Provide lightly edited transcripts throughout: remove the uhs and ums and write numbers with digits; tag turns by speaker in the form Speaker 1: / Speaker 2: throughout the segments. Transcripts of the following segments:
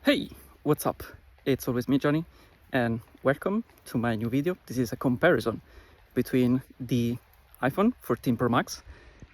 Speaker 1: Hey, what's up? It's always me, Johnny, and welcome to my new video. This is a comparison between the iPhone 14 Pro Max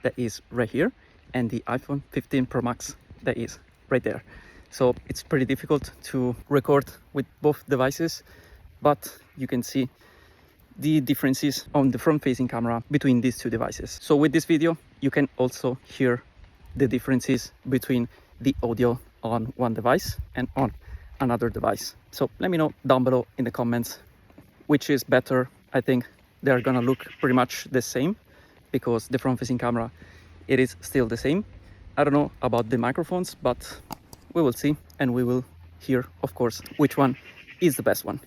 Speaker 1: that is right here and the iPhone 15 Pro Max that is right there. So it's pretty difficult to record with both devices, but you can see the differences on the front-facing camera between these two devices. So with this video, you can also hear the differences between the audio on one device and on another device. So let me know down below in the comments which is better. I think they're gonna look pretty much the same because the front-facing camera, it is still the same. I don't know about the microphones, but we will see, and we will hear, of course, which one is the best one.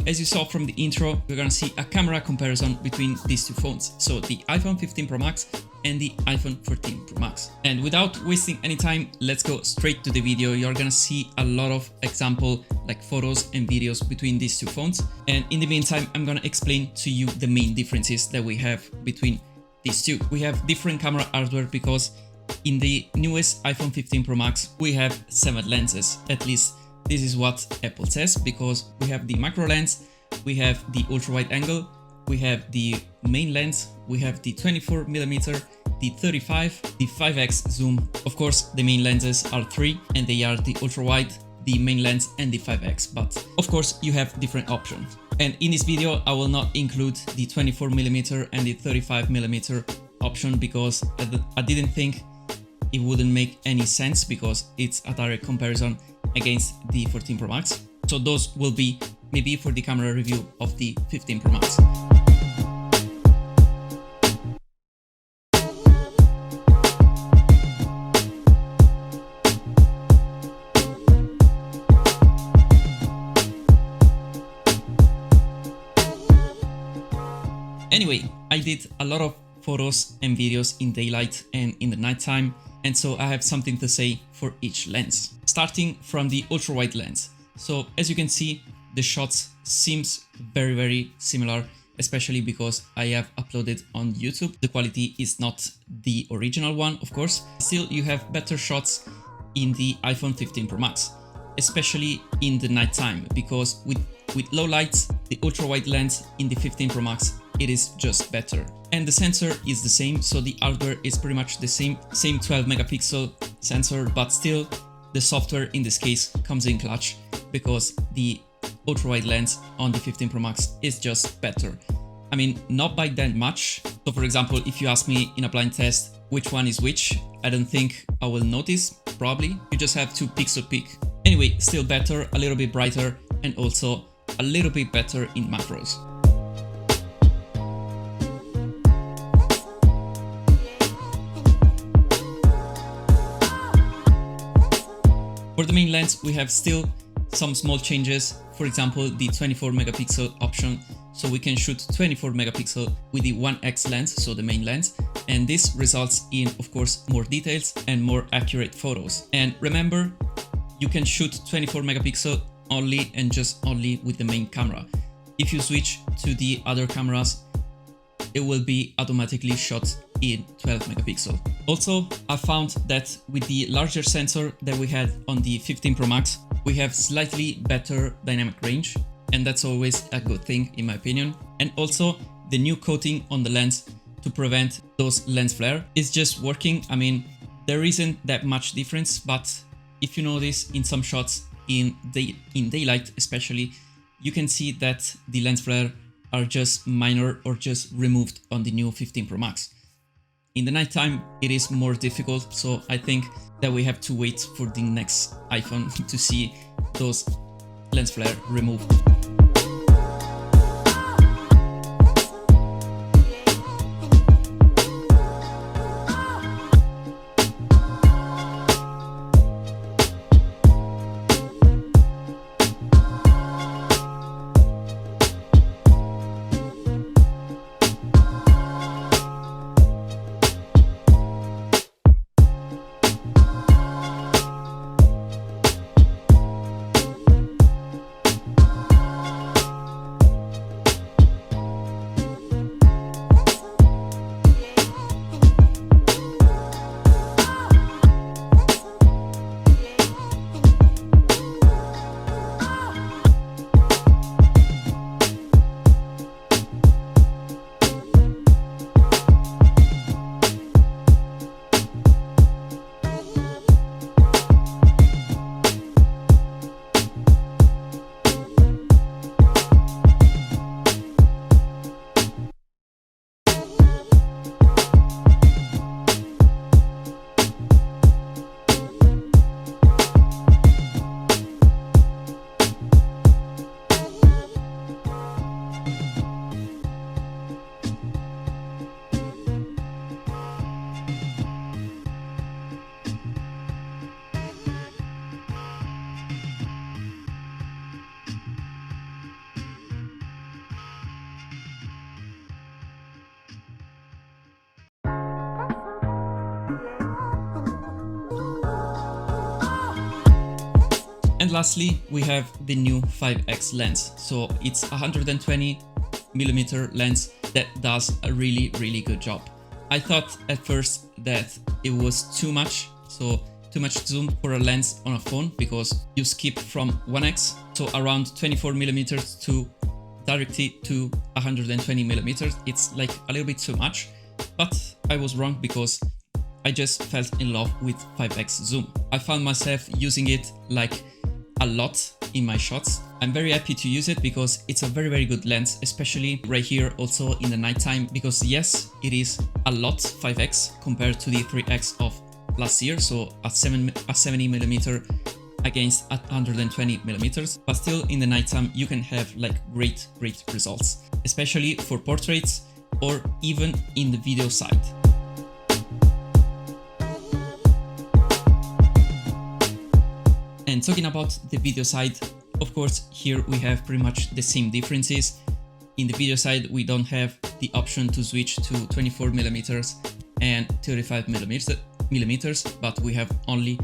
Speaker 2: As you saw from the intro, we're gonna see a camera comparison between these two phones, so the iPhone 15 Pro Max and the iPhone 14 Pro Max. And without wasting any time, let's go straight to the video. You're gonna see a lot of example like photos and videos between these two phones. And in the meantime, I'm gonna explain to you the main differences that we have between these two. We have different camera hardware because in the newest iPhone 15 Pro Max, we have 7 lenses, at least this is what Apple says, because we have the macro lens, we have the ultra wide angle, we have the main lens, we have the 24mm, the 35, the 5x zoom. Of course, the main lenses are 3 and they are the ultra wide, the main lens and the 5x, but of course you have different options. And in this video, I will not include the 24mm and the 35mm option because I didn't think it wouldn't make any sense because it's a direct comparison against the 14 Pro Max. So those will be maybe for the camera review of the 15 Pro Max. Anyway, I did a lot of photos and videos in daylight and in the nighttime, and so I have something to say for each lens. Starting from the ultra wide lens. So as you can see, the shots seems very similar, especially because I have uploaded on YouTube. The quality is not the original one, of course. Still, you have better shots in the iPhone 15 Pro Max, especially in the nighttime, because with low lights, the ultra wide lens in the 15 Pro Max, it is just better. And the sensor is the same, so the hardware is pretty much the same 12 megapixel sensor, but still the software in this case comes in clutch because the ultra wide lens on the 15 Pro Max is just better. I mean, not by that much. So for example, if you ask me in a blind test which one is which, I don't think I will notice, probably. You just have to pixel pick. Anyway, still better, a little bit brighter, and also a little bit better in macros. For the main lens, we have still some small changes. For example, the 24 megapixel option. So we can shoot 24 megapixel with the 1x lens, so the main lens. And this results in, of course, more details and more accurate photos. And remember, you can shoot 24 megapixel only and just only with the main camera. If you switch to the other cameras, it will be automatically shot in 12 megapixel. Also, I found that with the larger sensor that we had on the 15 Pro Max, we have slightly better dynamic range, and that's always a good thing in my opinion. And also the new coating on the lens to prevent those lens flare is just working. I mean, there isn't that much difference, but if you notice in some shots in daylight especially, you can see that the lens flare are just minor or just removed on the new 15 Pro Max. In the nighttime, it is more difficult, so I think that we have to wait for the next iPhone to see those lens flare removed. And lastly, we have the new 5x lens. So it's a 120mm lens that does a really good job. I thought at first that it was too much, so too much zoom for a lens on a phone, because you skip from 1x, so around 24mm, to directly to 120mm. It's like a little bit too much, but I was wrong because I just fell in love with 5x zoom. I found myself using it like a lot in my shots. I'm very happy to use it because it's a very good lens, especially right here also in the nighttime, because yes, it is a lot 5x compared to the 3x of last year, so a 70mm against 120mm, but still in the nighttime you can have like great results, especially for portraits or even in the video side. And talking about the video side, of course, here we have pretty much the same differences. In the video side, we don't have the option to switch to 24mm and 35mm, but we have only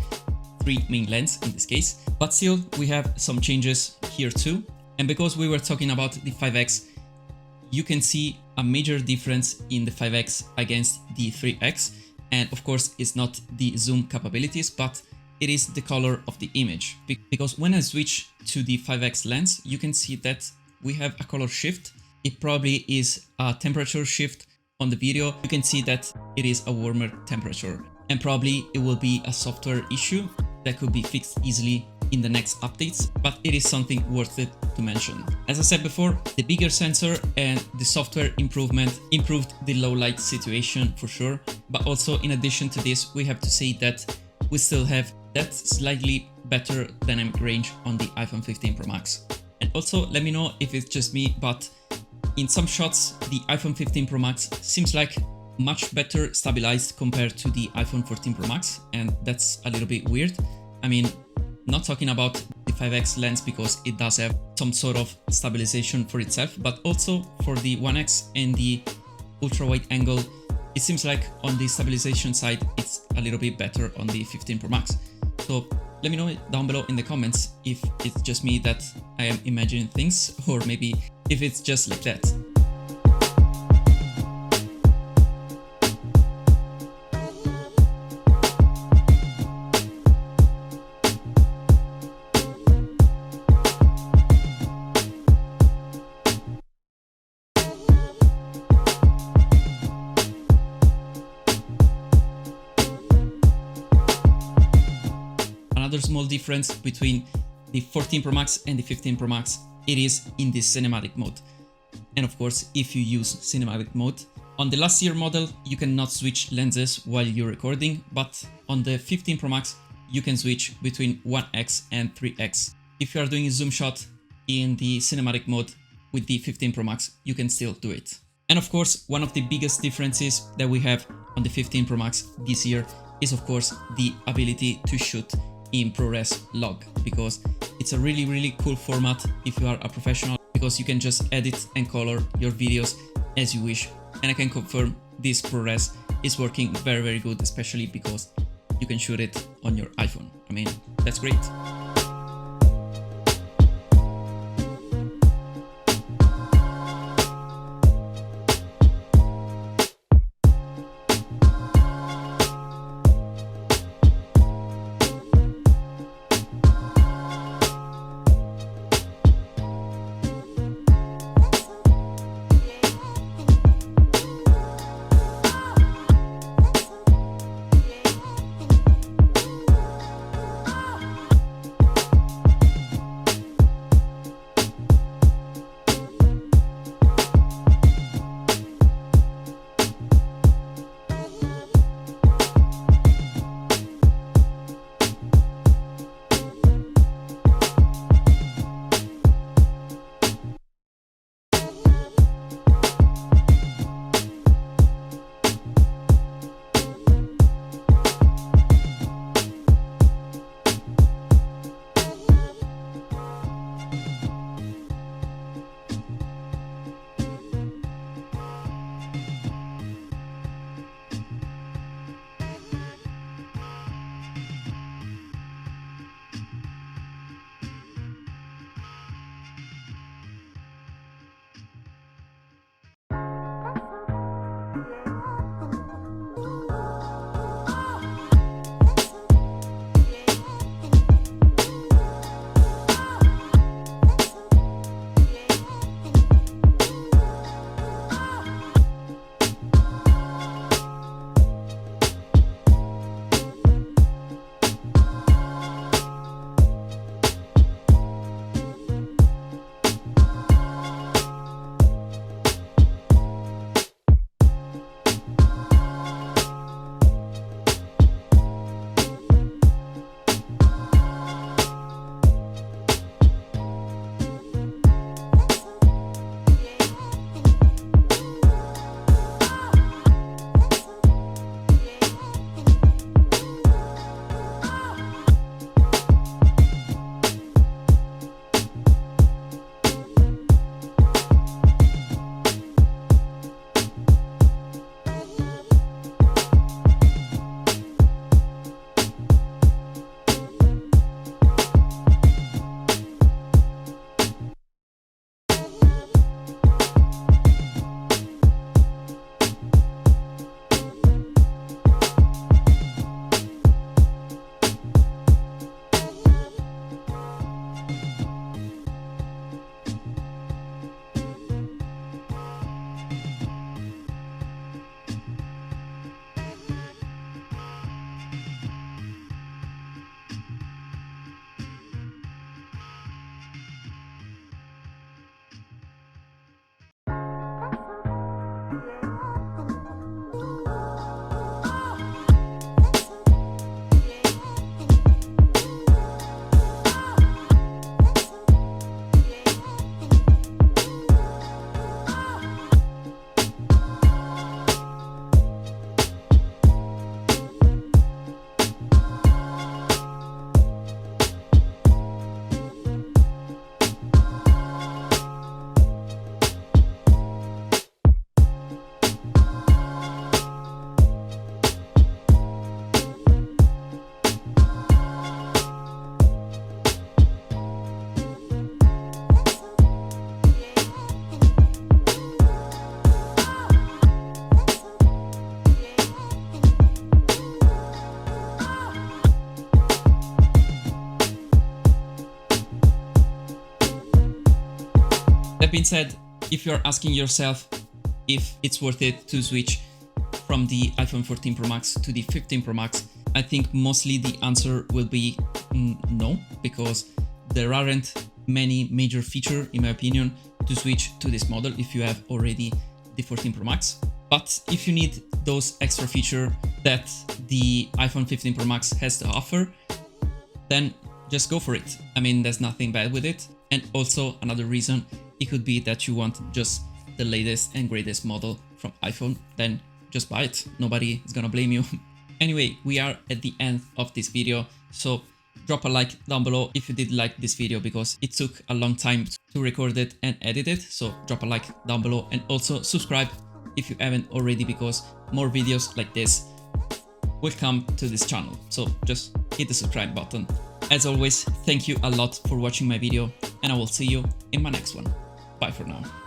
Speaker 2: 3 main lenses in this case. But still, we have some changes here too. And because we were talking about the 5x, you can see a major difference in the 5x against the 3x. And of course, it's not the zoom capabilities, but it is the color of the image. Because when I switch to the 5x lens, you can see that we have a color shift. It probably is a temperature shift on the video. You can see that it is a warmer temperature, and probably it will be a software issue that could be fixed easily in the next updates, but it is something worth it to mention. As I said before, the bigger sensor and the software improvement improved the low light situation for sure, but also in addition to this, we have to say that we still have that slightly better dynamic range on the iPhone 15 Pro Max. And also let me know if it's just me, but in some shots the iPhone 15 Pro Max seems like much better stabilized compared to the iPhone 14 Pro Max, and that's a little bit weird. I mean, not talking about the 5x lens because it does have some sort of stabilization for itself, but also for the 1x and the ultra wide angle, it seems like on the stabilization side it's a little bit better on the 15 Pro Max. So let me know down below in the comments if it's just me that I am imagining things, or maybe if it's just like that. Another small difference between the 14 Pro Max and the 15 Pro Max, it is in the cinematic mode. And of course, if you use cinematic mode, on the last year model, you cannot switch lenses while you're recording, but on the 15 Pro Max, you can switch between 1x and 3x. If you are doing a zoom shot in the cinematic mode with the 15 Pro Max, you can still do it. And of course, one of the biggest differences that we have on the 15 Pro Max this year is of course the ability to shoot in ProRes log, because it's a really cool format if you are a professional, because you can just edit and color your videos as you wish. And I can confirm this ProRes is working very good, especially because you can shoot it on your iPhone. I mean, that's great. being said, if you're asking yourself if it's worth it to switch from the iPhone 14 Pro Max to the 15 Pro Max, I think mostly the answer will be no, because there aren't many major features, in my opinion, to switch to this model if you have already the 14 Pro Max. But if you need those extra features that the iPhone 15 Pro Max has to offer, then just go for it. I mean, there's nothing bad with it. And also another reason, it could be that you want just the latest and greatest model from iPhone, then just buy it. Nobody is gonna blame you. Anyway, we are at the end of this video, so drop a like down below if you did like this video, because it took a long time to record it and edit it. So drop a like down below, and also subscribe if you haven't already, because more videos like this will come to this channel. So just hit the subscribe button. As always, thank you a lot for watching my video, and I will see you in my next one. Bye for now.